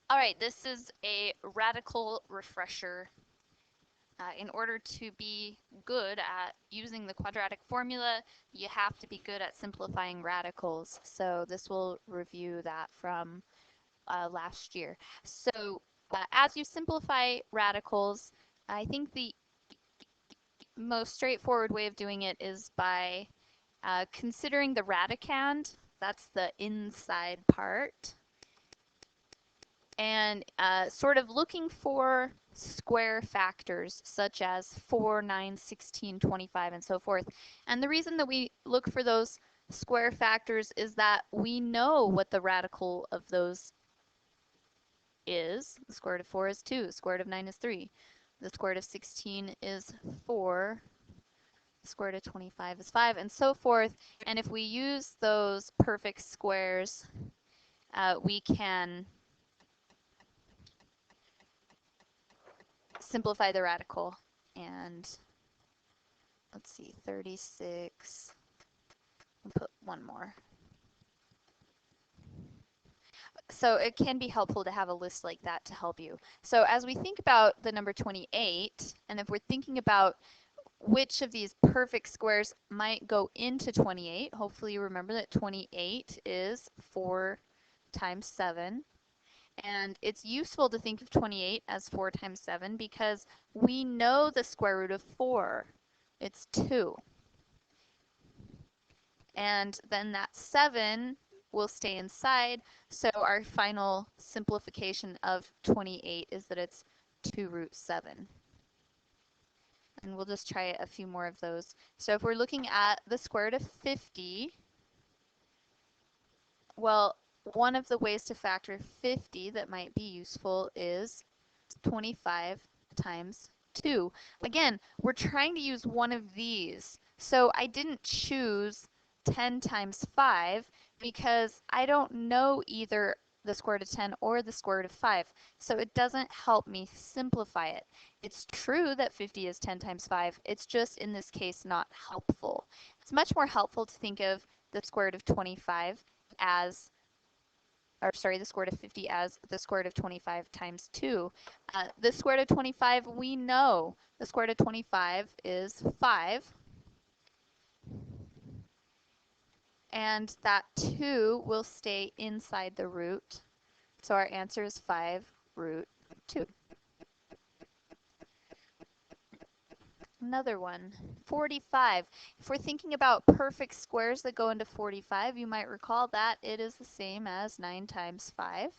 All right, this is a radical refresher. In order to be good at using the quadratic formula, you have to be good at simplifying radicals. So this will review that from last year. So as you simplify radicals, I think the most straightforward way of doing it is by considering the radicand. That's the inside part. And sort of looking for square factors such as 4, 9, 16, 25, and so forth. And the reason that we look for those square factors is that we know what the radical of those is. The square root of 4 is 2. The square root of 9 is 3. The square root of 16 is 4. The square root of 25 is 5, and so forth. And if we use those perfect squares, we can simplify the radical. And let's see, 36. I'll put one more. So it can be helpful to have a list like that to help you. So as we think about the number 28, and if we're thinking about which of these perfect squares might go into 28, hopefully you remember that 28 is 4 times 7. And it's useful to think of 28 as 4 times 7 because we know the square root of 4. It's 2. And then that 7 will stay inside. So our final simplification of 28 is that it's 2 root 7. And we'll just try a few more of those. So if we're looking at the square root of 50, well, one of the ways to factor 50 that might be useful is 25 times 2. Again, we're trying to use one of these. So I didn't choose 10 times 5 because I don't know either the square root of 10 or the square root of 5. So it doesn't help me simplify it. It's true that 50 is 10 times 5. It's just in this case not helpful. It's much more helpful to think of the square root of 25 as the square root of 50 as the square root of 25 times 2. The square root of 25, we know the square root of 25 is 5. And that 2 will stay inside the root. So our answer is 5 root 2. Another one, 45. If we're thinking about perfect squares that go into 45, you might recall that it is the same as 9 times 5.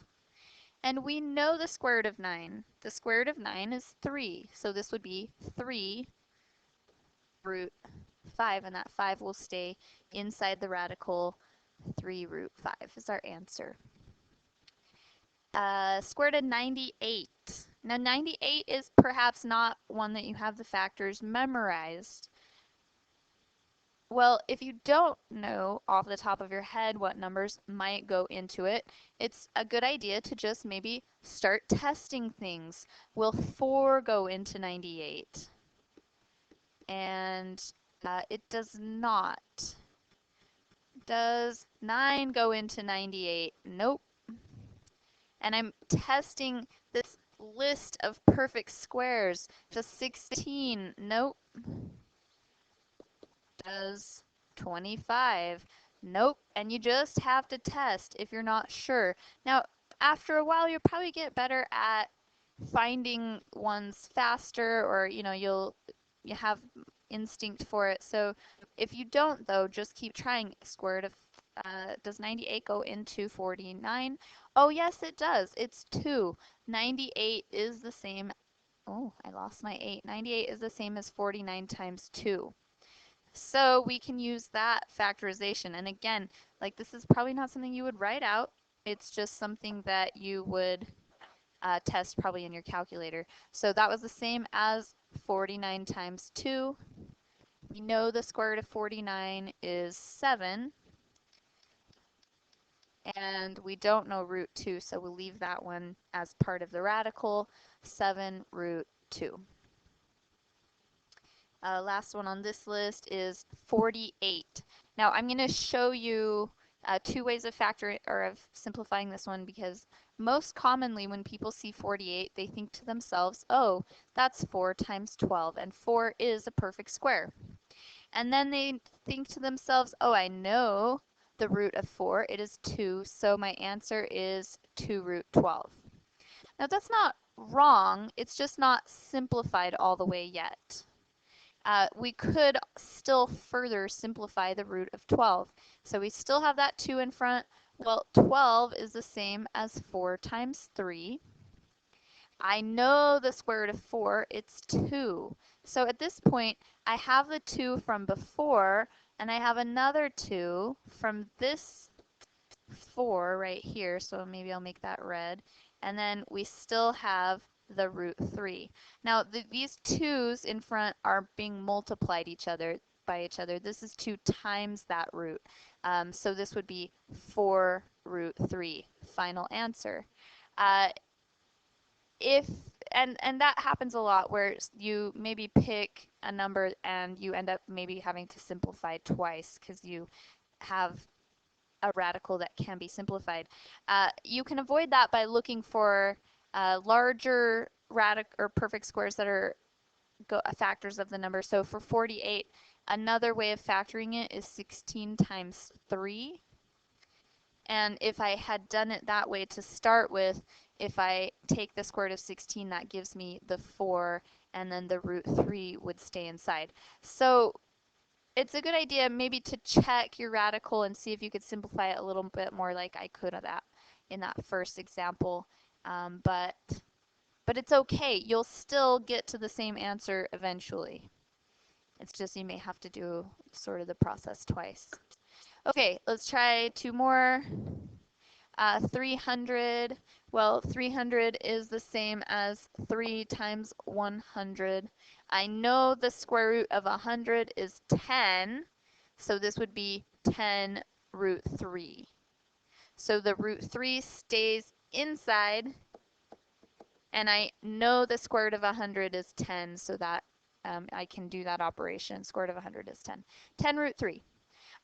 And we know the square root of 9. The square root of 9 is 3. So this would be 3 root 5, and that 5 will stay inside the radical. 3 root 5 is our answer. Square root of 98. Now 98 is perhaps not one that you have the factors memorized. Well, if you don't know off the top of your head what numbers might go into it, it's a good idea to just maybe start testing things. Will 4 go into 98? And it does not. Does 9 go into 98? Nope. And I'm testing this list of perfect squares. Does 16? Nope. Does 25? Nope. And you just have to test if you're not sure. Now, after a while, you'll probably get better at finding ones faster, or you have instinct for it. So if you don't, though, just keep trying. Square root of does 98 go into 49? Oh, yes, it does. It's 2. 98 is the same. Oh, I lost my 8. 98 is the same as 49 times 2. So we can use that factorization. And again, like this is probably not something you would write out. It's just something that you would test probably in your calculator. So that was the same as 49 times 2. We know the square root of 49 is 7. And we don't know root 2, so we'll leave that one as part of the radical. 7 root 2. Last one on this list is 48. Now I'm going to show you two ways of factoring or of simplifying this one, because most commonly when people see 48, they think to themselves, oh, that's 4 times 12, and 4 is a perfect square. And then they think to themselves, oh, I know the root of 4, it is 2, so my answer is 2 root 12. Now that's not wrong, it's just not simplified all the way yet. We could still further simplify the root of 12. So we still have that 2 in front. Well, 12 is the same as 4 times 3. I know the square root of 4, it's 2. So at this point, I have the 2 from before, and I have another 2 from this 4 right here, so maybe I'll make that red. And then we still have the root 3. Now these 2's in front are being multiplied by each other. This is 2 times that root. So this would be 4 root 3, final answer. And that happens a lot where you maybe pick a number and you end up maybe having to simplify twice because you have a radical that can be simplified. You can avoid that by looking for larger radical or perfect squares that are factors of the number. So for 48, another way of factoring it is 16 times 3. And if I had done it that way to start with, if I take the square root of 16, that gives me the 4, and then the root 3 would stay inside. So it's a good idea maybe to check your radical and see if you could simplify it a little bit more like I could of that in that first example. But it's okay. You'll still get to the same answer eventually. It's just you may have to do sort of the process twice. Okay, let's try 2 more. 300. Well, 300 is the same as 3 times 100. I know the square root of 100 is 10, so this would be 10 root 3. So the root 3 stays inside, and I know the square root of 100 is 10, so that I can do that operation. Square root of 100 is 10. 10 root 3.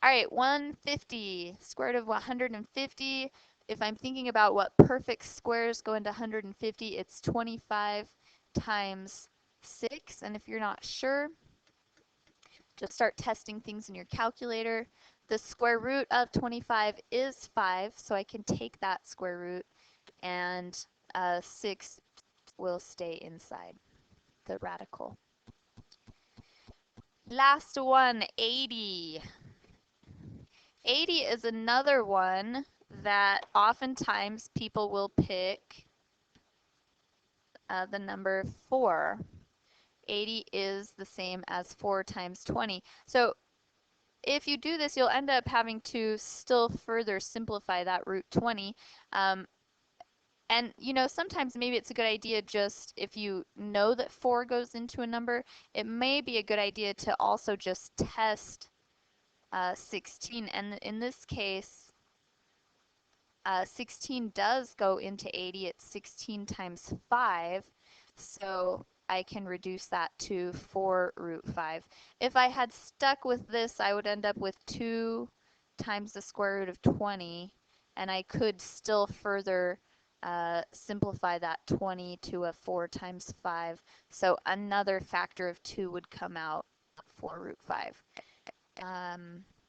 All right, 150, square root of 150. If I'm thinking about what perfect squares go into 150, it's 25 times 6. And if you're not sure, just start testing things in your calculator. The square root of 25 is 5, so I can take that square root, and 6 will stay inside the radical. Last one, 80. 80 is another one that oftentimes people will pick the number 4. 80 is the same as 4 times 20. So if you do this, you'll end up having to still further simplify that root 20. And sometimes maybe it's a good idea, just if you know that 4 goes into a number, it may be a good idea to also just test 16. And in this case, 16 does go into 80. It's 16 times 5. So I can reduce that to 4 root 5. If I had stuck with this, I would end up with 2 times the square root of 20. And I could still further simplify that 20 to a 4 times 5. So another factor of 2 would come out, 4 root 5.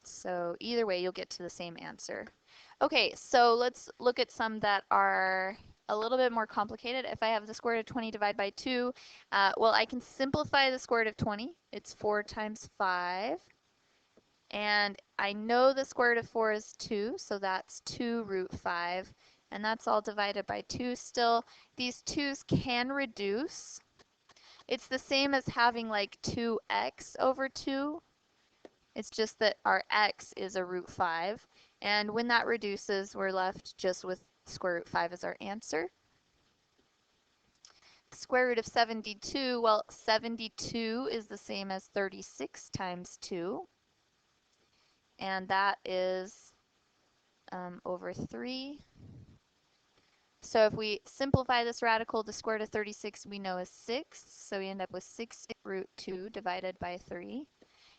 So either way, you'll get to the same answer. Okay, so let's look at some that are a little bit more complicated. If I have the square root of 20 divided by 2, well, I can simplify the square root of 20. It's 4 times 5. And I know the square root of 4 is 2, so that's 2 root 5. And that's all divided by 2 still. These 2's can reduce. It's the same as having like 2x over 2. It's just that our x is a root 5. And when that reduces, we're left just with square root 5 as our answer. Square root of 72, well, 72 is the same as 36 times 2. And that is over 3. So if we simplify this radical, the square root of 36 we know is 6. So we end up with 6 root 2 divided by 3.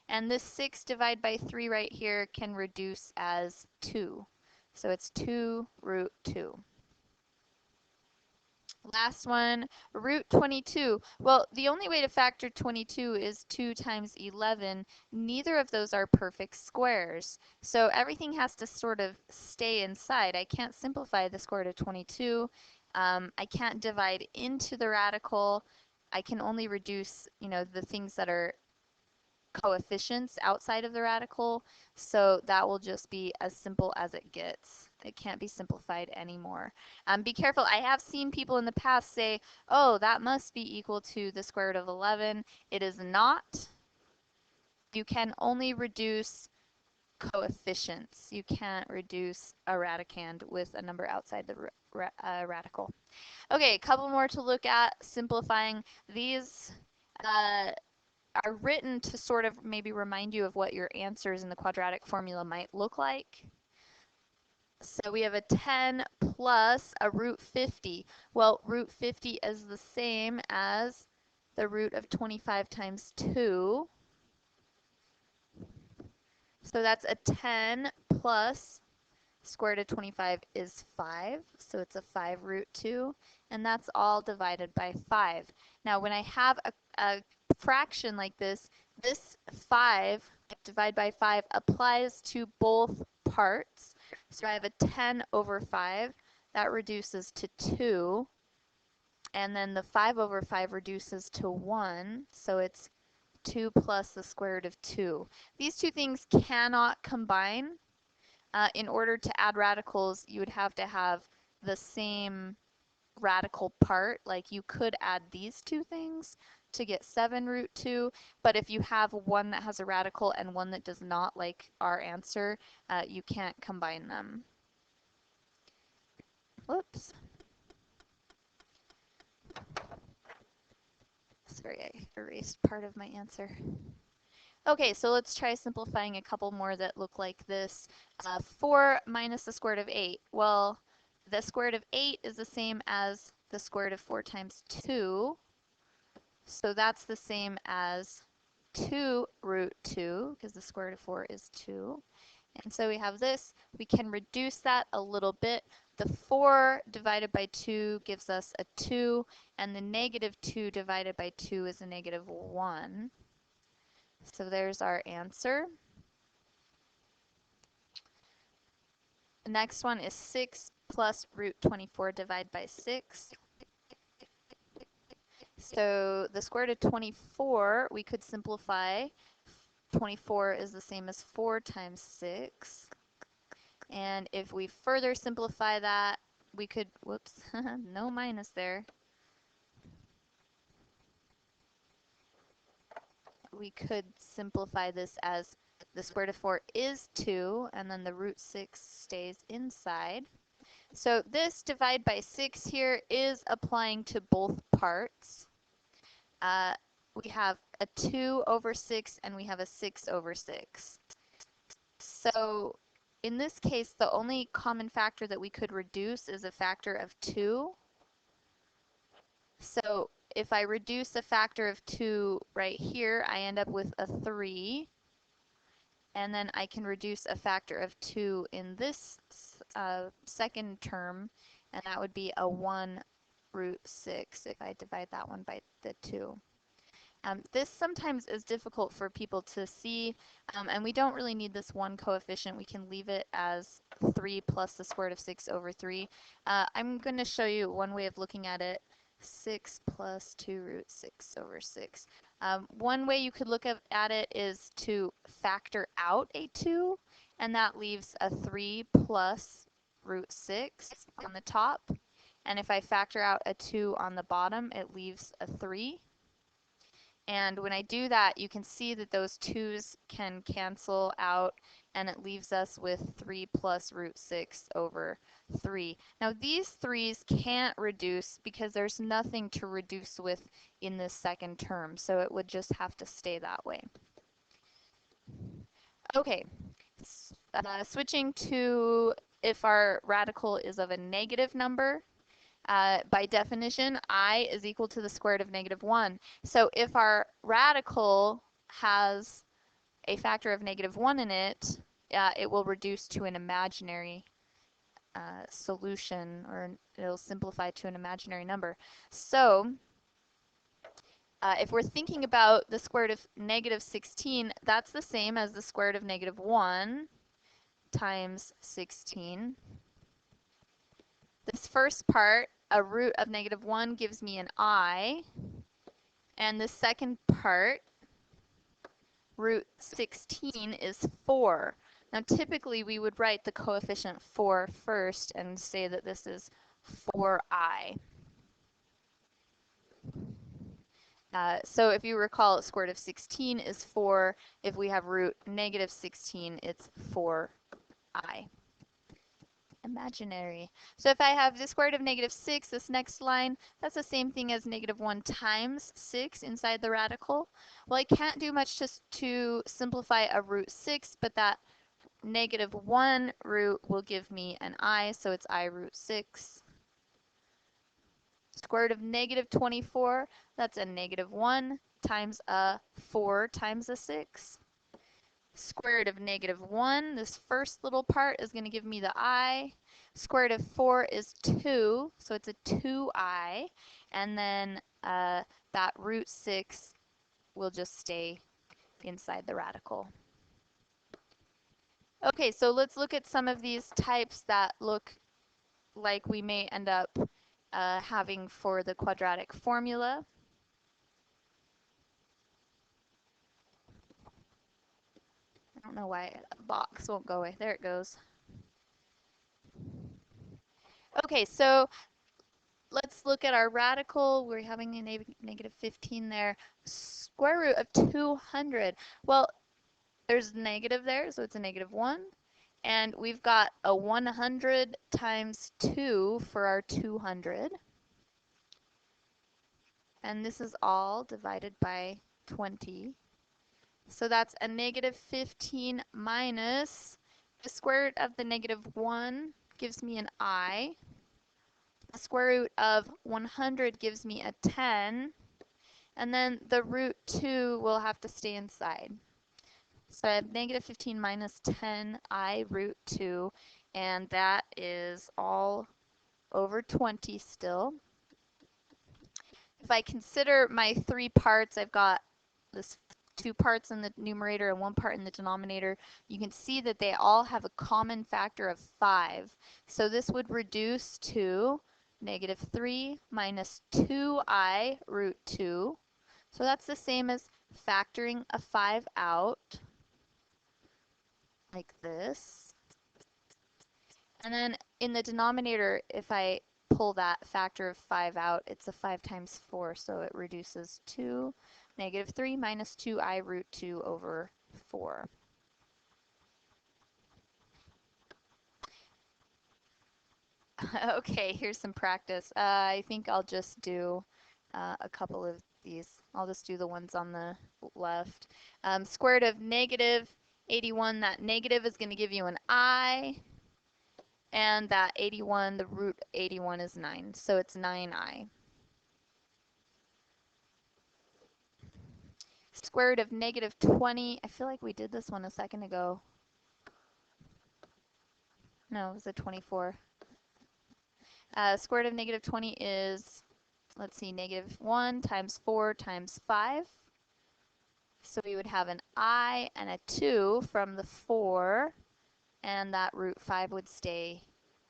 And this 6 divided by 3 right here can reduce as 2. So it's 2 root 2. Last one, root 22. Well, the only way to factor 22 is 2 times 11. Neither of those are perfect squares. So everything has to sort of stay inside. I can't simplify the square root of 22. I can't divide into the radical. I can only reduce, the things that are coefficients outside of the radical. So that will just be as simple as it gets. It can't be simplified anymore. Be careful. I have seen people in the past say, oh, that must be equal to the square root of 11. It is not. You can only reduce coefficients. You can't reduce a radicand with a number outside the radical. Okay, a couple more to look at. Simplifying these are written to sort of maybe remind you of what your answers in the quadratic formula might look like. So we have a 10 plus a root 50. Well, root 50 is the same as the root of 25 times 2. So that's a 10 plus square root of 25 is 5. So it's a 5 root 2. And that's all divided by 5. Now when I have a fraction like this 5 divided by 5 applies to both parts. So I have a 10 over 5. That reduces to 2. And then the 5 over 5 reduces to 1. So it's 2 plus the square root of 2. These two things cannot combine. In order to add radicals, you would have to have the same radical part. Like you could add these two things to get 7 root 2, but if you have one that has a radical and one that does not, like our answer, you can't combine them. Whoops. Sorry, I erased part of my answer. Okay, so let's try simplifying a couple more that look like this. 4 minus the square root of 8. Well, the square root of 8 is the same as the square root of 4 times 2. So that's the same as 2 root 2, because the square root of 4 is 2. And so we have this. We can reduce that a little bit. The 4 divided by 2 gives us a 2, and the negative 2 divided by 2 is a negative 1. So there's our answer. The next one is 6 plus root 24 divided by 6. So the square root of 24, we could simplify. 24 is the same as 4 times 6. And if we further simplify that, we could, whoops, no minus there. We could simplify this as the square root of 4 is 2, and then the root 6 stays inside. So this divide by 6 here is applying to both parts. We have a 2 over 6 and we have a 6 over 6. So in this case, the only common factor that we could reduce is a factor of 2. So if I reduce a factor of 2 right here, I end up with a 3. And then I can reduce a factor of 2 in this second term, and that would be a 1 root 6 if I divide that one by the 2. This sometimes is difficult for people to see, and we don't really need this one coefficient. We can leave it as 3 plus the square root of 6 over 3. I'm going to show you one way of looking at it. 6 plus 2 root 6 over 6. One way you could look at it is to factor out a 2, and that leaves a 3 plus root 6 on the top. And if I factor out a 2 on the bottom, it leaves a 3. And when I do that, you can see that those 2's can cancel out, and it leaves us with 3 plus root 6 over 3. Now these 3's can't reduce because there's nothing to reduce with in this second term, so it would just have to stay that way. Okay, switching to if our radical is of a negative number. By definition, I is equal to the square root of negative 1. So if our radical has a factor of -1 in it, it will reduce to an imaginary solution, or it'll simplify to an imaginary number. So if we're thinking about the square root of -16, that's the same as the square root of -1 times 16. This first part, a root of -1, gives me an I, and the second part, root 16, is 4. Now typically we would write the coefficient 4 first and say that this is 4i. So if you recall, square root of 16 is 4. If we have root -16, it's 4i. Imaginary. So if I have the square root of -6, this next line, that's the same thing as -1 times 6 inside the radical. Well, I can't do much to simplify a root 6, but that -1 root will give me an I, so it's I root 6. Square root of -24, that's a -1 times a 4 times a 6. Square root of -1, this first little part is going to give me the I. Square root of 4 is 2, so it's a 2i. And then that root 6 will just stay inside the radical. Okay, so let's look at some of these types that look like we may end up having for the quadratic formula. I don't know why the box won't go away. There it goes. Okay, so let's look at our radical. We're having a -15 there. Square root of 200. Well, there's negative there, so it's a -1. And we've got a 100 times 2 for our 200. And this is all divided by 20. So that's a -15 minus the square root of the -1 gives me an I. The square root of 100 gives me a 10. And then the root 2 will have to stay inside. So I have -15 minus 10i root 2, and that is all over 20 still. If I consider my 3 parts, I've got this 2 parts in the numerator and 1 part in the denominator. You can see that they all have a common factor of 5. So this would reduce to -3 minus 2i root 2. So that's the same as factoring a 5 out, like this. And then in the denominator, if I pull that factor of 5 out, it's a 5 times 4, so it reduces to -3 minus 2i root 2 over 4. Okay, here's some practice. I think I'll just do a couple of these. I'll just do the ones on the left. Square root of -81, that negative is going to give you an I. And that 81, the root 81 is 9, so it's 9i. Square root of -20, I feel like we did this one a second ago. No, it was a 24. Square root of -20 is, let's see, -1 times 4 times 5. So we would have an I and a 2 from the 4, and that root 5 would stay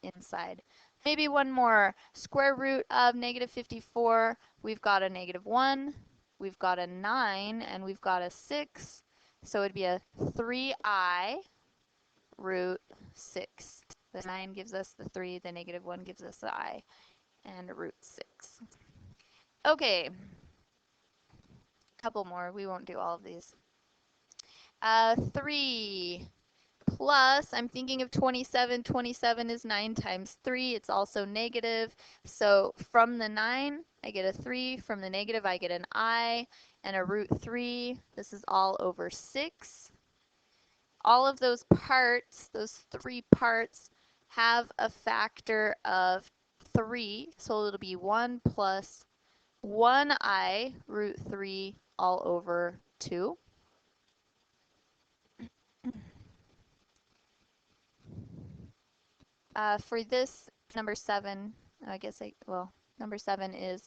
inside. Maybe one more. Square root of -54, we've got a -1, we've got a 9, and we've got a 6. So it'd be a 3i root 6. The 9 gives us the 3, the -1 gives us the I, and root 6. Okay, a couple more. We won't do all of these. 3 plus, I'm thinking of 27. 27 is 9 times 3. It's also negative. So from the 9, I get a 3. From the negative, I get an I and a root 3. This is all over 6. All of those parts, those 3 parts, have a factor of 3. So it'll be 1 plus 1i root 3 all over 2. For this number 7, I guess number 7 is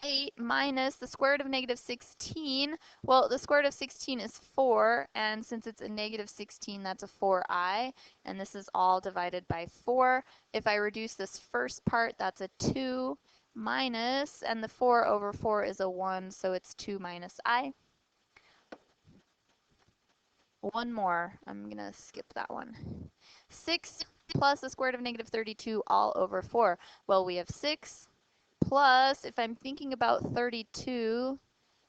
8 minus the square root of negative 16. Well, the square root of 16 is 4, and since it's a negative 16, that's a 4i, and this is all divided by 4. If I reduce this first part, that's a 2 minus, and the 4 over 4 is a 1, so it's 2 minus I. One more. I'm going to skip that one. 6 plus the square root of negative 32 all over 4. Well, we have 6 plus, if I'm thinking about 32,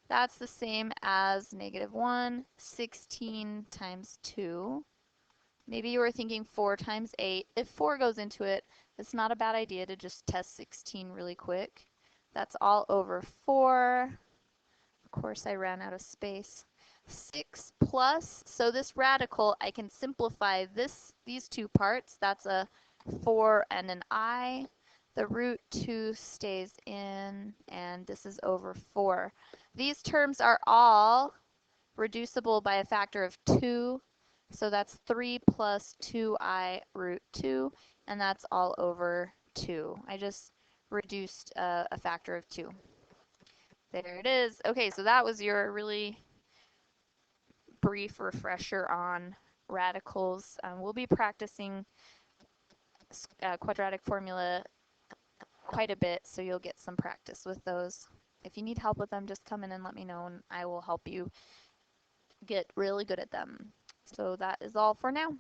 that's the same as negative 1, 16 times 2. Maybe you were thinking 4 times 8. If 4 goes into it, it's not a bad idea to just test 16 really quick. That's all over 4. Of course, I ran out of space. 6 plus, so this radical, I can simplify these two parts. That's a 4 and an I. The root 2 stays in, and this is over 4. These terms are all reducible by a factor of 2. So that's 3 plus 2i root 2, and that's all over 2. I just reduced a factor of 2. There it is. Okay, so that was your really brief refresher on radicals. We'll be practicing quadratic formula quite a bit, so you'll get some practice with those. If you need help with them, just come in and let me know, and I will help you get really good at them. So that is all for now.